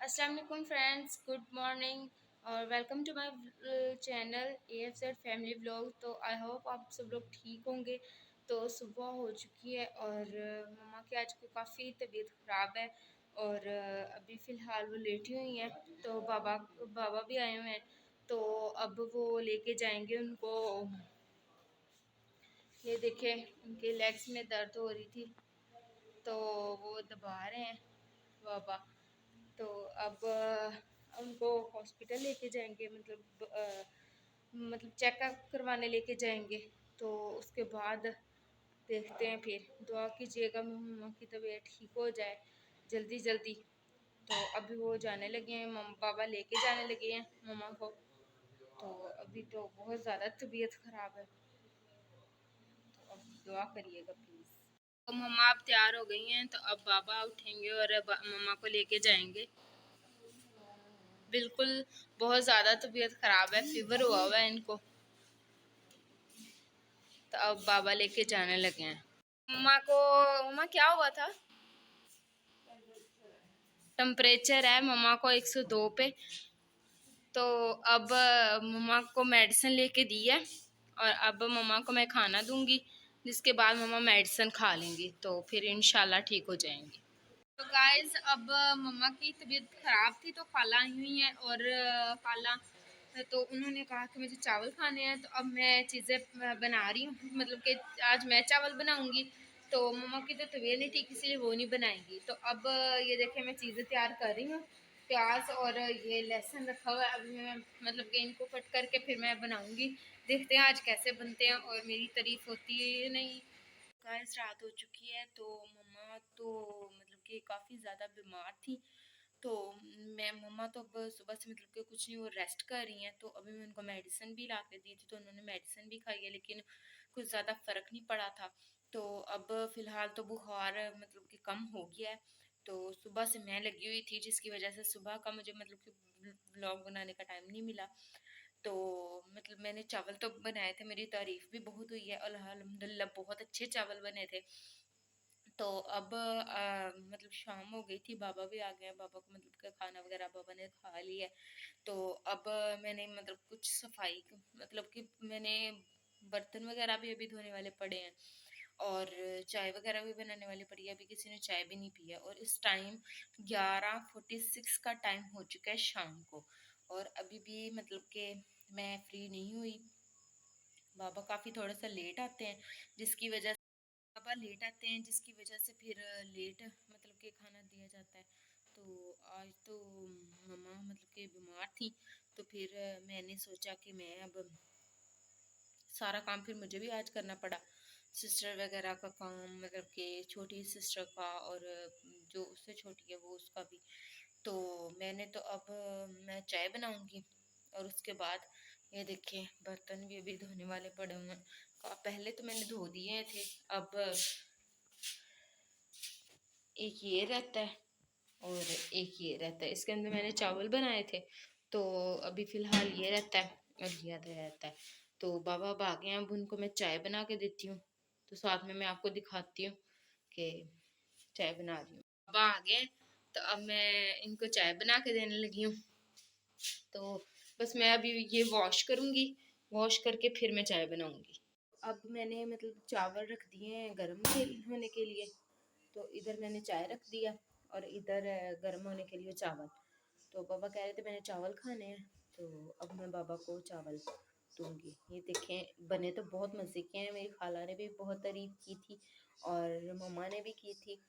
अस्सलाम वालेकुम friends, good morning और welcome to my channel AFZ family vlog. तो आई होप आप सब लोग ठीक होंगे। तो सुबह हो चुकी है और मम्मा की आज को काफ़ी तबीयत ख़राब है और अभी फ़िलहाल वो लेटी हुई हैं। तो बाबा बाबा भी आए हुए हैं, तो अब वो लेके जाएंगे उनको। ये देखें, उनके लेग्स में दर्द हो रही थी तो वो दबा रहे हैं बाबा। तो अब उनको हॉस्पिटल लेके जाएंगे, मतलब चेकअप करवाने लेके जाएंगे। तो उसके बाद देखते हैं, फिर दुआ कीजिएगा मम्मा की तबीयत ठीक हो जाए जल्दी जल्दी। तो अभी वो जाने लगे हैं, बाबा लेके जाने लगे हैं मम्मा को। तो अभी तो बहुत ज़्यादा तबीयत ख़राब है, तो अब दुआ करिएगा प्लीज़। तो मम्मा अब तैयार हो गई हैं, तो अब बाबा उठेंगे और मम्मा को लेके जाएंगे। बिल्कुल बहुत ज़्यादा तबीयत ख़राब है, फीवर हुआ हुआ है इनको। तो अब बाबा लेके जाने लगे हैं मम्मा को। मम्मा क्या हुआ था? टेम्परेचर है मम्मा को 102 पे। तो अब मम्मा को मेडिसिन लेके दी है और अब मम्मा को मैं खाना दूंगी, जिसके बाद मम्मा मेडिसिन खा लेंगी तो फिर इंशाल्लाह ठीक हो जाएंगी। तो गाइस, अब मम्मा की तबीयत ख़राब थी तो खाला आई हुई हैं और खाला तो उन्होंने कहा कि मुझे चावल खाने हैं। तो अब मैं चीज़ें बना रही हूँ, मतलब कि आज मैं चावल बनाऊँगी। तो मम्मा की तो तबीयत नहीं ठीक, इसलिए वो नहीं बनाएंगी। तो अब ये देखें, मैं चीज़ें तैयार कर रही हूँ। प्याज और ये लहसुन रखा हुआ है, अभी मैं मतलब कि इनको कट करके फिर मैं बनाऊँगी। देखते हैं आज कैसे बनते हैं और मेरी तारीफ़ होती है या नहीं। गाइस, रात हो चुकी है तो मम्मा तो मतलब कि काफ़ी ज़्यादा बीमार थी। तो मैं मम्मा तो अब सुबह से मतलब कि कुछ नहीं, वो रेस्ट कर रही हैं। तो अभी मैं उनको मेडिसिन भी ला के दी थी, तो उन्होंने मेडिसिन भी खाई है, लेकिन कुछ ज़्यादा फ़र्क नहीं पड़ा था। तो अब फ़िलहाल तो बुखार मतलब कि कम हो गया है। तो सुबह से मैं लगी हुई थी, जिसकी वजह से सुबह का मुझे मतलब कि व्लॉग बनाने का टाइम नहीं मिला। तो मतलब मैंने चावल तो बनाए थे, मेरी तारीफ भी बहुत हुई है, अल्हम्दुलिल्लाह बहुत अच्छे चावल बने थे। तो अब मतलब शाम हो गई थी, बाबा भी आ गए हैं, बाबा को मतलब कि खाना वगैरह बाबा ने खा लिया है। तो अब मैंने मतलब कुछ सफाई मतलब कि मैंने बर्तन वगैरह भी अभी धोने वाले पड़े हैं और चाय वगैरह भी बनाने वाली पड़ी है। अभी किसी ने चाय भी नहीं पी है और इस टाइम 11:46 का टाइम हो चुका है शाम को, और अभी भी मतलब कि मैं फ्री नहीं हुई। बाबा काफ़ी थोड़ा सा लेट आते हैं, जिसकी वजह पापा लेट आते हैं, जिसकी वजह से फिर लेट मतलब कि खाना दिया जाता है। तो आज तो मम्मा मतलब कि बीमार थी, तो फिर मैंने सोचा कि मैं अब सारा काम फिर मुझे भी आज करना पड़ा। सिस्टर वगैरह का काम, मतलब कि छोटी सिस्टर का और जो उससे छोटी है वो उसका भी। तो मैंने तो अब मैं चाय बनाऊंगी और उसके बाद ये देखिए बर्तन भी अभी धोने वाले पड़े हुए हैं। पहले तो मैंने धो दिए थे, अब एक ये रहता है और एक ये रहता है। इसके अंदर मैंने चावल बनाए थे, तो अभी फ़िलहाल ये रहता है और ये रहता है। तो बाबा अब आ गए हैं, अब उनको मैं चाय बना के देती हूँ। तो साथ में मैं आपको दिखाती हूँ कि चाय बना रही हूँ। बाबा आ गए हैं, तो अब मैं इनको चाय बना के देने लगी हूँ। तो बस मैं अभी ये वॉश करूँगी, वॉश करके फिर मैं चाय बनाऊँगी। अब मैंने मतलब चावल रख दिए हैं गर्म होने के लिए। तो इधर मैंने चाय रख दिया और इधर गर्म होने के लिए चावल। तो पापा कह रहे थे मैंने चावल खाने हैं, तो अब मैं बाबा को चावल दूंगी। ये देखें, बने तो बहुत मज़े के हैं, मेरी खाला ने भी बहुत तारीफ़ की थी और मम्मा ने भी की थी।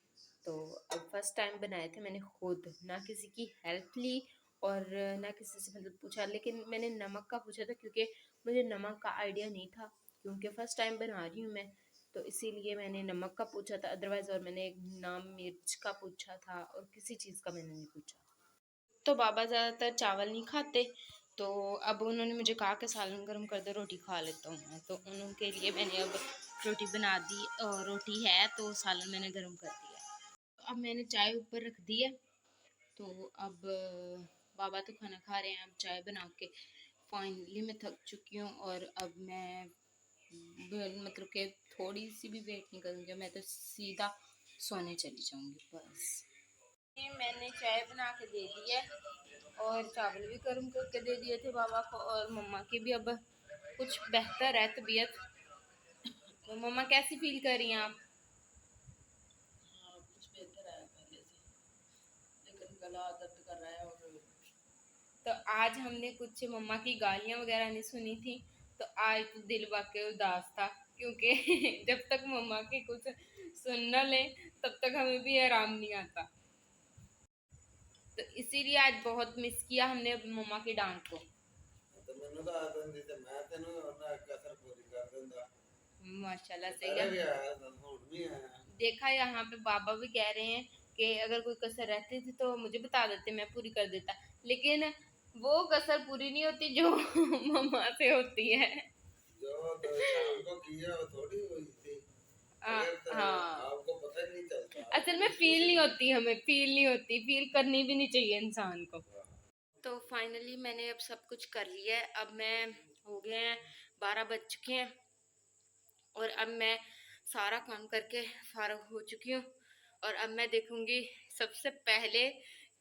तो अब फर्स्ट टाइम बनाए थे मैंने खुद, ना किसी की हेल्प ली और ना किसी से मतलब पूछा। लेकिन मैंने नमक का पूछा था, क्योंकि मुझे नमक का आइडिया नहीं था, क्योंकि फर्स्ट टाइम बना रही हूँ मैं, तो इसीलिए मैंने नमक का पूछा था। अदरवाइज़ और मैंने नाम मिर्च का पूछा था और किसी चीज़ का मैंने नहीं पूछा। तो बाबा ज़्यादातर चावल नहीं खाते, तो अब उन्होंने मुझे कहा कि सालन गर्म कर दो, रोटी खा लेता हूँ मैं। तो उनके लिए मैंने अब रोटी बना दी और रोटी है तो सालन मैंने गर्म कर दिया। अब मैंने चाय ऊपर रख दी है। तो अब बाबा तो खाना खा रहे हैं, अब चाय बना के फाइनली मैं थक चुकी हूँ और अब मैं मतलब कि थोड़ी सी भी वेट नहीं करूँगी, मैं तो सीधा सोने चली जाऊँगी बस। ये मैंने चाय बना के दे दी है और चावल भी गर्म करके दे दिए थे बाबा को, और मम्मा की भी अब कुछ बेहतर है तबीयत। तो मम्मा कैसी फील कर रही हैं आप? हाँ, कुछ बेहतर है पहले से, लेकिन गला दर्द कर रहा है। और तो आज हमने कुछ मम्मा की गालियां वगैरह नहीं सुनी थी, तो आज तो दिल वाकई उदास था, क्योंकि जब तक मम्मा की कुछ सुन न ले तब तक हमें भी आराम नहीं आता। तो इसीलिए आज बहुत मिस किया हमने मम्मा की डांट को। तो मैंने तो आदत नहीं थी, मैं तेनों ना कसर पूरी कर दूंगा। माशाल्लाह सही पहले है। भी आया था, हुन भी आया। देखा, यहाँ पे बाबा भी कह रहे हैं कि अगर कोई कसर रहती थी तो मुझे बता देते, मैं पूरी कर देता, लेकिन वो कसर पूरी नहीं होती जो मम्मा से होती है। जो तो शाम को किया वो थोड़ी हुई थी। अगर तो हाँ, आपको पता ही नहीं चलता असल में किसी फील से। नहीं होती, हमें फील नहीं होती, फील करनी भी नहीं चाहिए इंसान को। तो फाइनली मैंने अब सब कुछ कर लिया है। अब मैं हो गए हैं 12 बज चुके हैं और अब मैं सारा काम करके फारग हो चुकी हूँ। और अब मैं देखूंगी सबसे पहले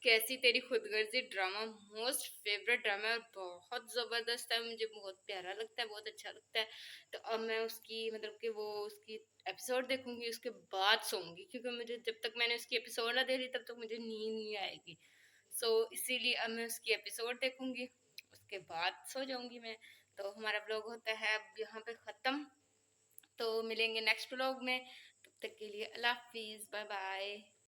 कैसी तेरी खुदगर्जी ड्रामा, मोस्ट फेवरेट ड्रामा है और बहुत ज़बरदस्त है, मुझे बहुत प्यारा लगता है, बहुत अच्छा लगता है। तो अब मैं उसकी मतलब कि वो उसकी एपिसोड देखूंगी, उसके बाद सोऊंगी, क्योंकि मुझे जब तक मैंने उसकी एपिसोड ना देखी तब तक मुझे नींद नहीं आएगी। सो इसीलिए अब मैं उसकी एपिसोड देखूंगी, उसके बाद सो जाऊंगी मैं। तो हमारा ब्लॉग होता है अब यहाँ पे ख़त्म। तो मिलेंगे नेक्स्ट व्लॉग में, तब तक के लिए अल्लाह हाफिज़, बाय बाय।